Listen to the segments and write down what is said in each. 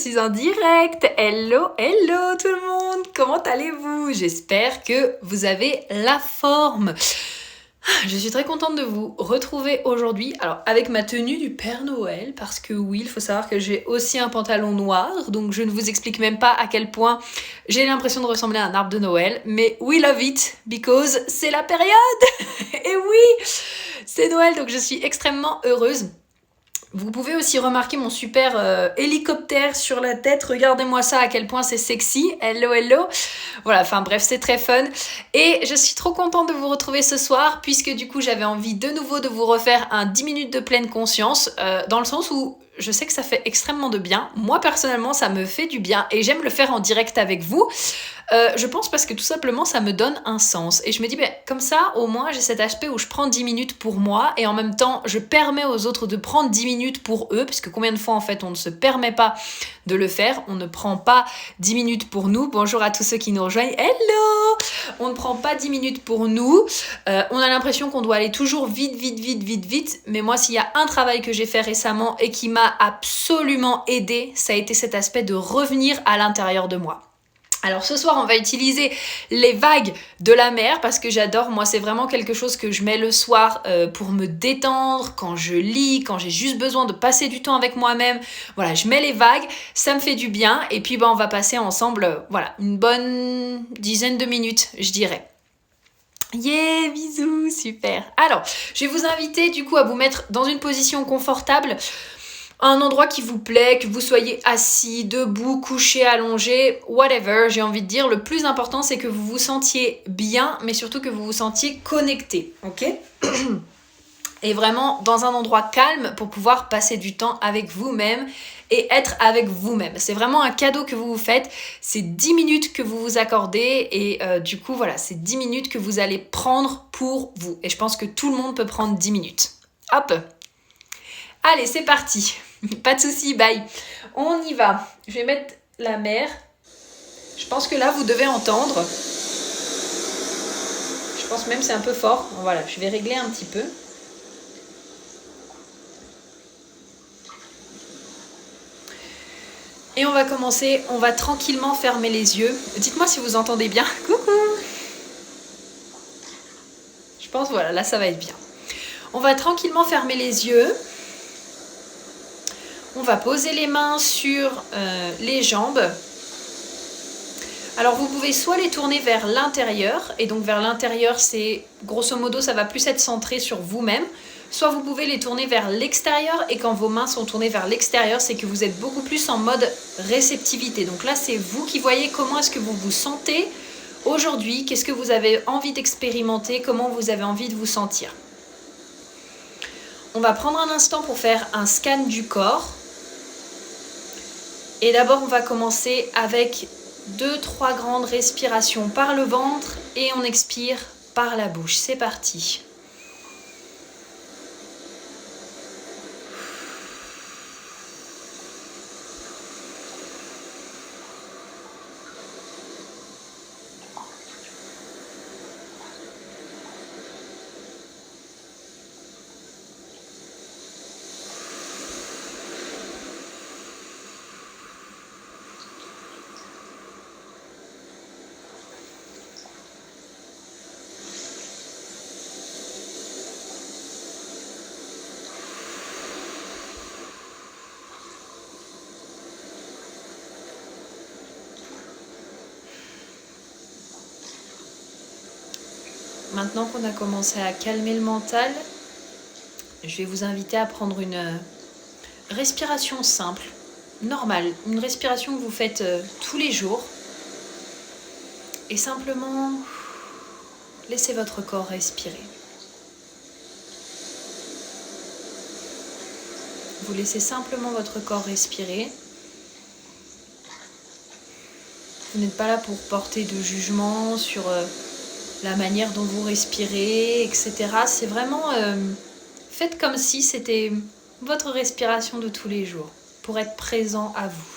suis en direct. Hello, hello tout le monde. Comment allez-vous? J'espère que vous avez la forme. Je suis très contente de vous retrouver aujourd'hui, alors avec ma tenue du Père Noël, parce que oui, il faut savoir que j'ai aussi un pantalon noir, donc je ne vous explique même pas à quel point j'ai l'impression de ressembler à un arbre de Noël, mais we love it, because c'est la période. Et oui, c'est Noël, donc je suis extrêmement heureuse. Vous pouvez aussi remarquer mon super hélicoptère sur la tête. Regardez-moi ça, à quel point c'est sexy. Hello, hello. Voilà, enfin bref, c'est très fun. Et je suis trop contente de vous retrouver ce soir, puisque du coup, j'avais envie de nouveau de vous refaire un 10 minutes de pleine conscience, dans le sens où je sais que ça fait extrêmement de bien. Moi, personnellement, ça me fait du bien et j'aime le faire en direct avec vous. Je pense parce que tout simplement ça me donne un sens et je me dis comme ça au moins j'ai cet aspect où je prends 10 minutes pour moi et en même temps je permets aux autres de prendre 10 minutes pour eux, puisque combien de fois en fait on ne se permet pas de le faire, on ne prend pas 10 minutes pour nous. Bonjour à tous ceux qui nous rejoignent, hello. On ne prend pas 10 minutes pour nous, on a l'impression qu'on doit aller toujours vite, mais moi s'il y a un travail que j'ai fait récemment et qui m'a absolument aidé, ça a été cet aspect de revenir à l'intérieur de moi. Alors ce soir on va utiliser les vagues de la mer parce que j'adore, moi c'est vraiment quelque chose que je mets le soir pour me détendre, quand je lis, quand j'ai juste besoin de passer du temps avec moi-même. Voilà, je mets les vagues, ça me fait du bien et puis on va passer ensemble voilà, une bonne dizaine de minutes je dirais. Yeah, bisous, super. Alors, je vais vous inviter du coup à vous mettre dans une position confortable, un endroit qui vous plaît, que vous soyez assis, debout, couché, allongé, whatever, j'ai envie de dire. Le plus important, c'est que vous vous sentiez bien, mais surtout que vous vous sentiez connecté, ok? Et vraiment dans un endroit calme pour pouvoir passer du temps avec vous-même et être avec vous-même. C'est vraiment un cadeau que vous vous faites. C'est 10 minutes que vous vous accordez et du coup, voilà, c'est 10 minutes que vous allez prendre pour vous. Et je pense que tout le monde peut prendre 10 minutes. Hop! Allez, c'est parti. Pas de souci, bye. On y va. Je vais mettre la mer. Je pense que là, vous devez entendre. Je pense même que c'est un peu fort. Voilà, je vais régler un petit peu. Et on va commencer. On va tranquillement fermer les yeux. Dites-moi si vous entendez bien. Coucou. Je pense, voilà, là, ça va être bien. On va tranquillement fermer les yeux. On va poser les mains sur les jambes. Alors vous pouvez soit les tourner vers l'intérieur, et donc vers l'intérieur c'est grosso modo ça va plus être centré sur vous-même, soit vous pouvez les tourner vers l'extérieur, et quand vos mains sont tournées vers l'extérieur c'est que vous êtes beaucoup plus en mode réceptivité. Donc là c'est vous qui voyez comment est-ce que vous vous sentez aujourd'hui, qu'est-ce que vous avez envie d'expérimenter, comment vous avez envie de vous sentir. On va prendre un instant pour faire un scan du corps. Et d'abord, on va commencer avec 2-3 grandes respirations par le ventre et on expire par la bouche. C'est parti. Maintenant qu'on a commencé à calmer le mental, je vais vous inviter à prendre une respiration simple, normale, une respiration que vous faites tous les jours. Et simplement, laissez votre corps respirer. Vous laissez simplement votre corps respirer. Vous n'êtes pas là pour porter de jugement sur la manière dont vous respirez, etc. C'est vraiment... faites comme si c'était votre respiration de tous les jours, pour être présent à vous.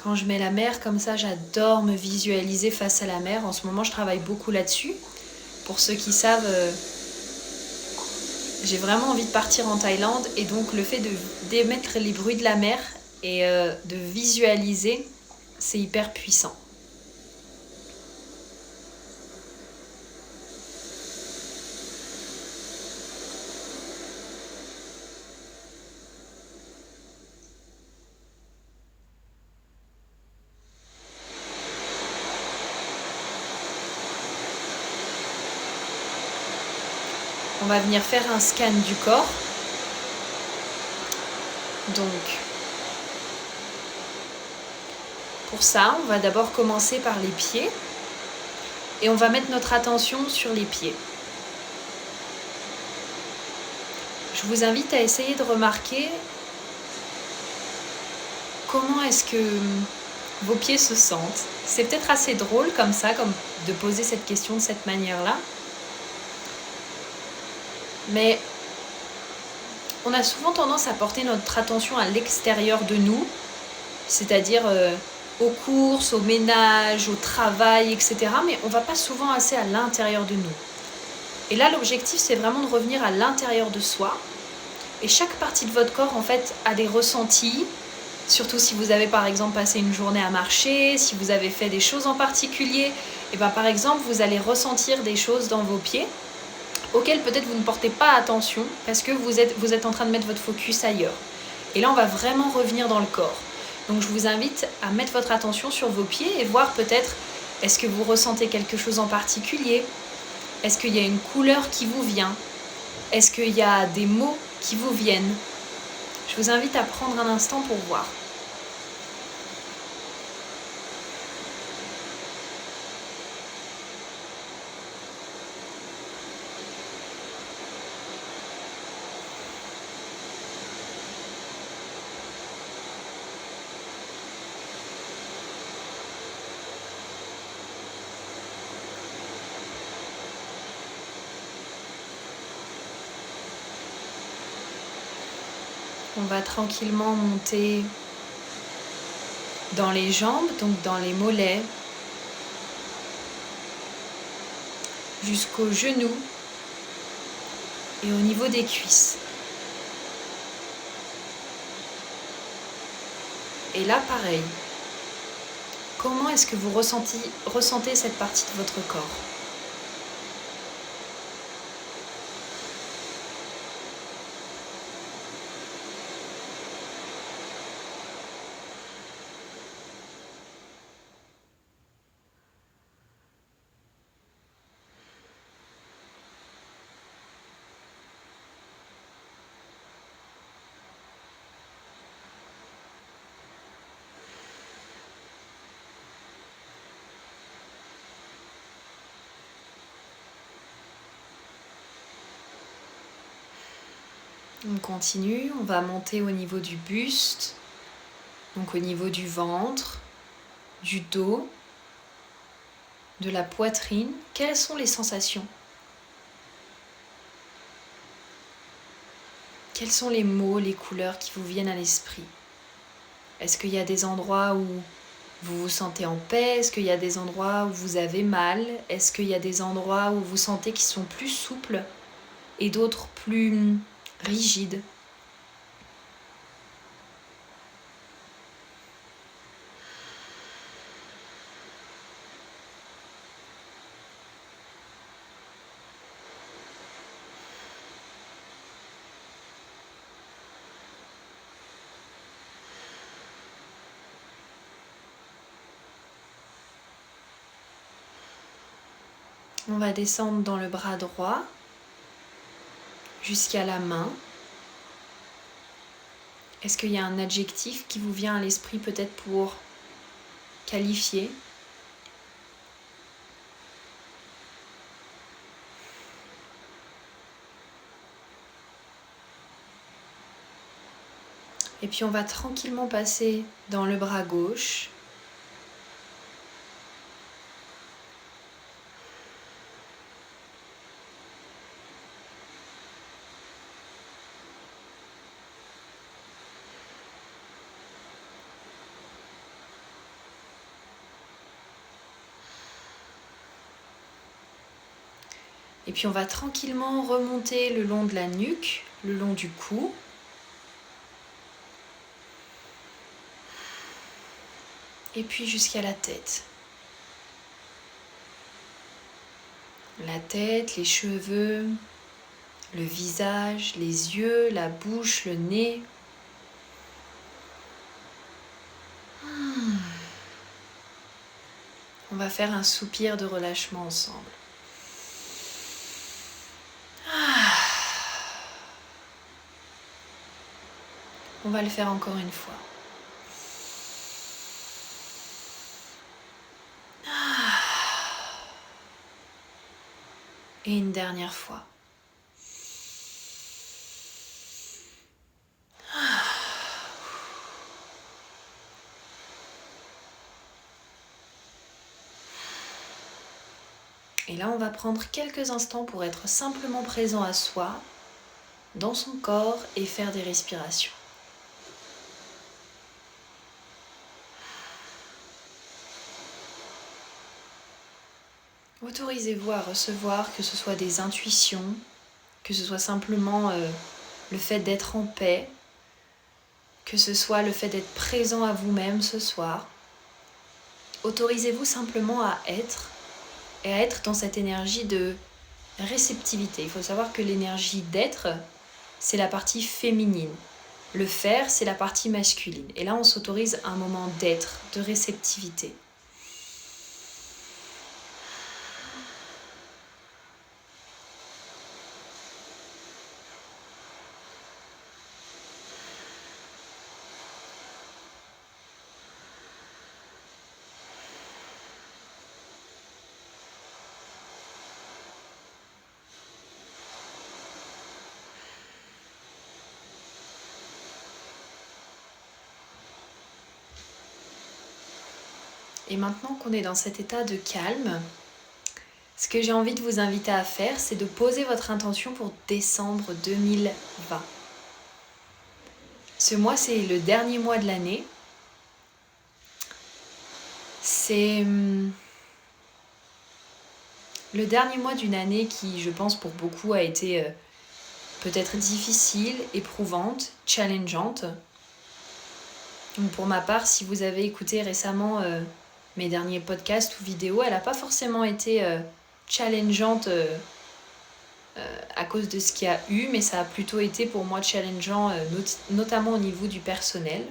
Quand je mets la mer comme ça, j'adore me visualiser face à la mer. En ce moment, je travaille beaucoup là-dessus. Pour ceux qui savent, j'ai vraiment envie de partir en Thaïlande et donc le fait d'émettre les bruits de la mer et de visualiser, c'est hyper puissant. On va venir faire un scan du corps. Donc, pour ça, on va d'abord commencer par les pieds et on va mettre notre attention sur les pieds. Je vous invite à essayer de remarquer comment est-ce que vos pieds se sentent. C'est peut-être assez drôle comme ça, comme de poser cette question de cette manière-là. Mais on a souvent tendance à porter notre attention à l'extérieur de nous, c'est-à-dire aux courses, au ménage, au travail, etc. Mais on ne va pas souvent assez à l'intérieur de nous. Et là, l'objectif, c'est vraiment de revenir à l'intérieur de soi. Et chaque partie de votre corps, en fait, a des ressentis. Surtout si vous avez, par exemple, passé une journée à marcher, si vous avez fait des choses en particulier. Et bien, par exemple, vous allez ressentir des choses dans vos pieds auxquelles peut-être vous ne portez pas attention parce que vous êtes en train de mettre votre focus ailleurs. Et là, on va vraiment revenir dans le corps. Donc, je vous invite à mettre votre attention sur vos pieds et voir peut-être, est-ce que vous ressentez quelque chose en particulier ? Est-ce qu'il y a une couleur qui vous vient ? Est-ce qu'il y a des mots qui vous viennent ? Je vous invite à prendre un instant pour voir. On va tranquillement monter dans les jambes, donc dans les mollets, jusqu'aux genoux et au niveau des cuisses. Et là, pareil. Comment est-ce que vous ressentez cette partie de votre corps ? On continue, on va monter au niveau du buste, donc au niveau du ventre, du dos, de la poitrine. Quelles sont les sensations ? Quels sont les mots, les couleurs qui vous viennent à l'esprit ? Est-ce qu'il y a des endroits où vous vous sentez en paix ? Est-ce qu'il y a des endroits où vous avez mal ? Est-ce qu'il y a des endroits où vous sentez qu'ils sont plus souples et d'autres plus rigides ? On va descendre dans le bras droit jusqu'à la main. Est-ce qu'il y a un adjectif qui vous vient à l'esprit peut-être pour qualifier ? Et puis on va tranquillement passer dans le bras gauche. Et puis on va tranquillement remonter le long de la nuque, le long du cou. Et puis jusqu'à la tête. La tête, les cheveux, le visage, les yeux, la bouche, le nez. On va faire un soupir de relâchement ensemble. On va le faire encore une fois. Et une dernière fois. Et là, on va prendre quelques instants pour être simplement présent à soi, dans son corps et faire des respirations. Autorisez-vous à recevoir que ce soit des intuitions, que ce soit simplement le fait d'être en paix, que ce soit le fait d'être présent à vous-même ce soir. Autorisez-vous simplement à être et à être dans cette énergie de réceptivité. Il faut savoir que l'énergie d'être, c'est la partie féminine. Le faire, c'est la partie masculine. Et là, on s'autorise un moment d'être, de réceptivité. Et maintenant qu'on est dans cet état de calme, ce que j'ai envie de vous inviter à faire, c'est de poser votre intention pour décembre 2020. Ce mois, c'est le dernier mois de l'année. C'est le dernier mois d'une année qui, je pense, pour beaucoup a été peut-être difficile, éprouvante, challengeante. Donc pour ma part, si vous avez écouté récemment mes derniers podcasts ou vidéos, elle n'a pas forcément été challengeante à cause de ce qu'il y a eu, mais ça a plutôt été pour moi challengeant, notamment au niveau du personnel.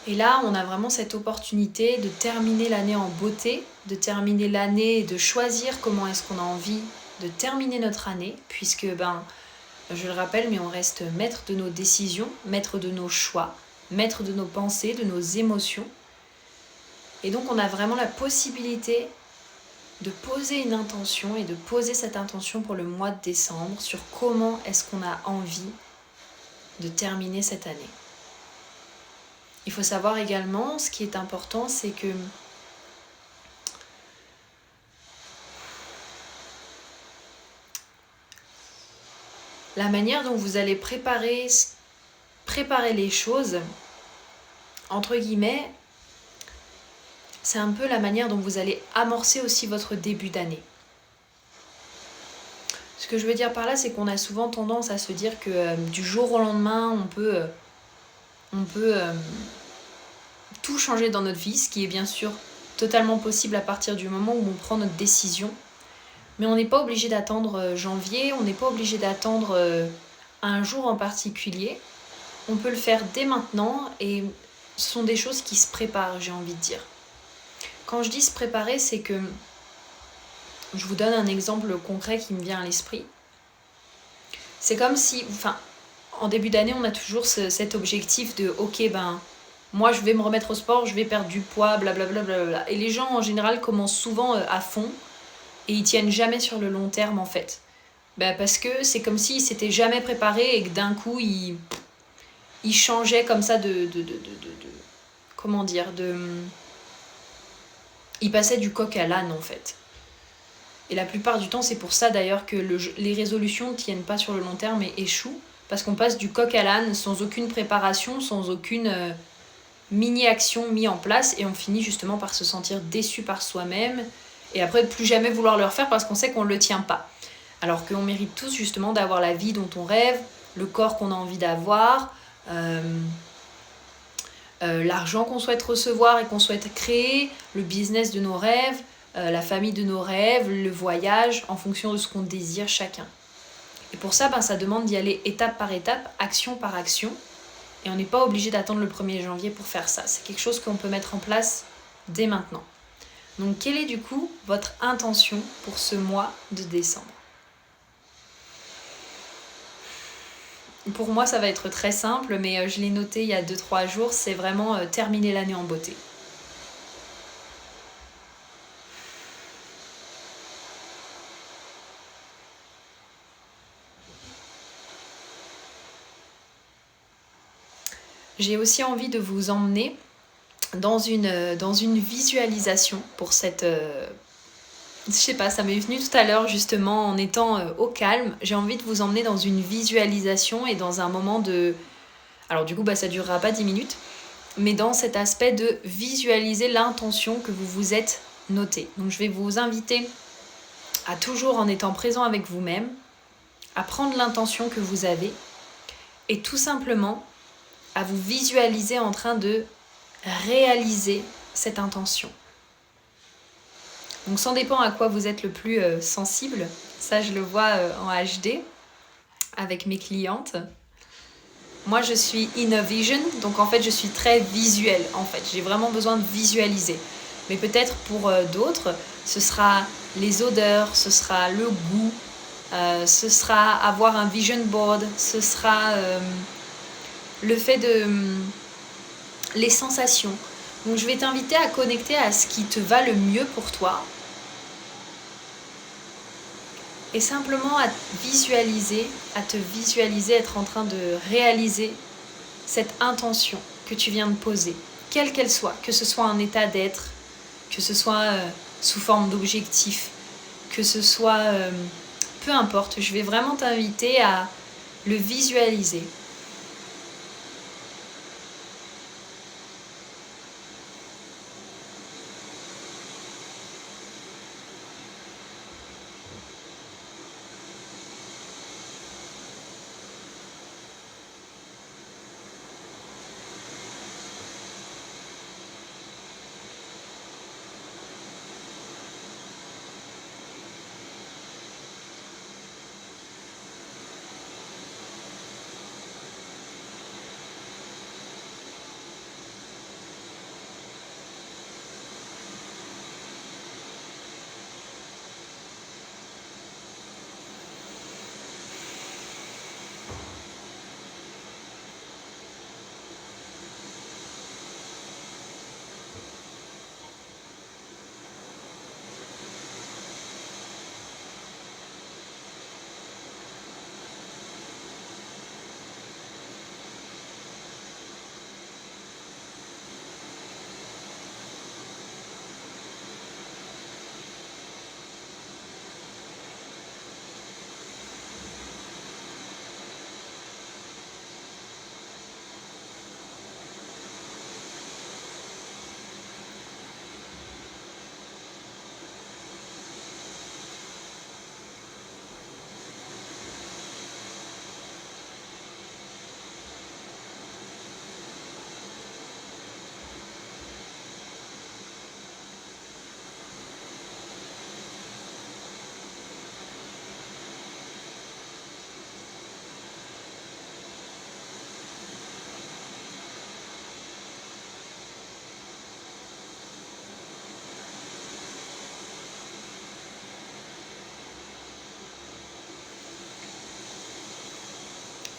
Et là, on a vraiment cette opportunité de terminer l'année en beauté, de terminer l'année et de choisir comment est-ce qu'on a envie de terminer notre année, puisque, je le rappelle, mais on reste maître de nos décisions, maître de nos choix, maître de nos pensées, de nos émotions. Et donc, on a vraiment la possibilité de poser une intention et de poser cette intention pour le mois de décembre sur comment est-ce qu'on a envie de terminer cette année. Il faut savoir également, ce qui est important, c'est que la manière dont vous allez préparer les choses, entre guillemets, c'est un peu la manière dont vous allez amorcer aussi votre début d'année. Ce que je veux dire par là, c'est qu'on a souvent tendance à se dire que du jour au lendemain, on peut tout changer dans notre vie, ce qui est bien sûr totalement possible à partir du moment où on prend notre décision. Mais on n'est pas obligé d'attendre janvier, on n'est pas obligé d'attendre un jour en particulier. On peut le faire dès maintenant et ce sont des choses qui se préparent, j'ai envie de dire. Quand je dis se préparer, c'est que je vous donne un exemple concret qui me vient à l'esprit. C'est comme si, en début d'année, on a toujours cet objectif de ok, moi je vais me remettre au sport, je vais perdre du poids, blablabla. Et les gens en général commencent souvent à fond et ils tiennent jamais sur le long terme en fait. Parce que c'est comme s'ils s'étaient jamais préparés et que d'un coup ils changeaient comme ça ils passaient du coq à l'âne en fait. Et la plupart du temps, c'est pour ça d'ailleurs que les résolutions ne tiennent pas sur le long terme et échouent. Parce qu'on passe du coq à l'âne sans aucune préparation, sans aucune mini-action mise en place. Et on finit justement par se sentir déçu par soi-même et après de plus jamais vouloir le refaire parce qu'on sait qu'on ne le tient pas. Alors qu'on mérite tous justement d'avoir la vie dont on rêve, le corps qu'on a envie d'avoir, l'argent qu'on souhaite recevoir et qu'on souhaite créer, le business de nos rêves, la famille de nos rêves, le voyage, en fonction de ce qu'on désire chacun. Et pour ça, ça demande d'y aller étape par étape, action par action. Et on n'est pas obligé d'attendre le 1er janvier pour faire ça. C'est quelque chose qu'on peut mettre en place dès maintenant. Donc, quelle est du coup votre intention pour ce mois de décembre ? Pour moi, ça va être très simple, mais je l'ai noté il y a 2-3 jours, c'est vraiment terminer l'année en beauté. J'ai aussi envie de vous emmener dans une visualisation pour cette... je sais pas, ça m'est venu tout à l'heure justement en étant au calme. J'ai envie de vous emmener dans une visualisation et dans un moment de... Alors du coup, ça durera pas 10 minutes, mais dans cet aspect de visualiser l'intention que vous vous êtes notée. Donc je vais vous inviter à toujours en étant présent avec vous-même, à prendre l'intention que vous avez et tout simplement à vous visualiser en train de réaliser cette intention. Donc ça dépend à quoi vous êtes le plus sensible. Ça, je le vois en HD avec mes clientes. Moi, je suis in a vision, donc en fait, je suis très visuelle. En fait, j'ai vraiment besoin de visualiser. Mais peut-être pour d'autres, ce sera les odeurs, ce sera le goût, ce sera avoir un vision board, ce sera le fait de... les sensations. Donc je vais t'inviter à connecter à ce qui te va le mieux pour toi. Et simplement à te visualiser être en train de réaliser cette intention que tu viens de poser, quelle qu'elle soit, que ce soit un état d'être, que ce soit sous forme d'objectif, que ce soit... peu importe, je vais vraiment t'inviter à le visualiser.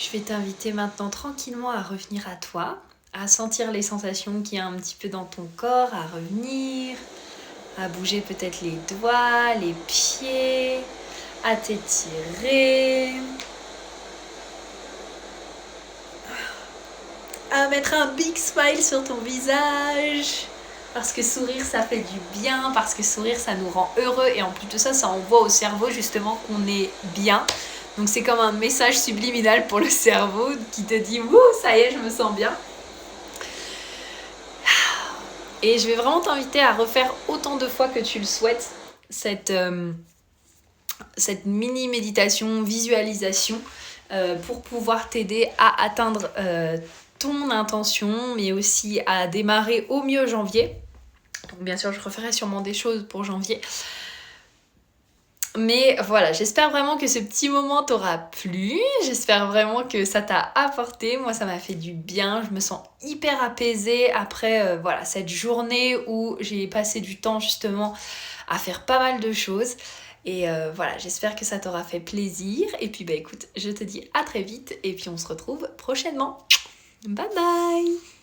Je vais t'inviter maintenant tranquillement à revenir à toi, à sentir les sensations qu'il y a un petit peu dans ton corps, à revenir, à bouger peut-être les doigts, les pieds, à t'étirer, à mettre un big smile sur ton visage. Parce que sourire, ça fait du bien, parce que sourire, ça nous rend heureux. Et en plus de ça, ça envoie au cerveau justement qu'on est bien. Donc c'est comme un message subliminal pour le cerveau qui te dit « Wouh, ça y est, je me sens bien ». Et je vais vraiment t'inviter à refaire autant de fois que tu le souhaites cette mini méditation, visualisation pour pouvoir t'aider à atteindre ton intention, mais aussi à démarrer au mieux janvier. Donc bien sûr, je referai sûrement des choses pour janvier. Mais voilà, j'espère vraiment que ce petit moment t'aura plu. J'espère vraiment que ça t'a apporté. Moi, ça m'a fait du bien. Je me sens hyper apaisée après voilà, cette journée où j'ai passé du temps justement à faire pas mal de choses. Et voilà, j'espère que ça t'aura fait plaisir. Et puis bah écoute, je te dis à très vite et puis on se retrouve prochainement. Bye bye!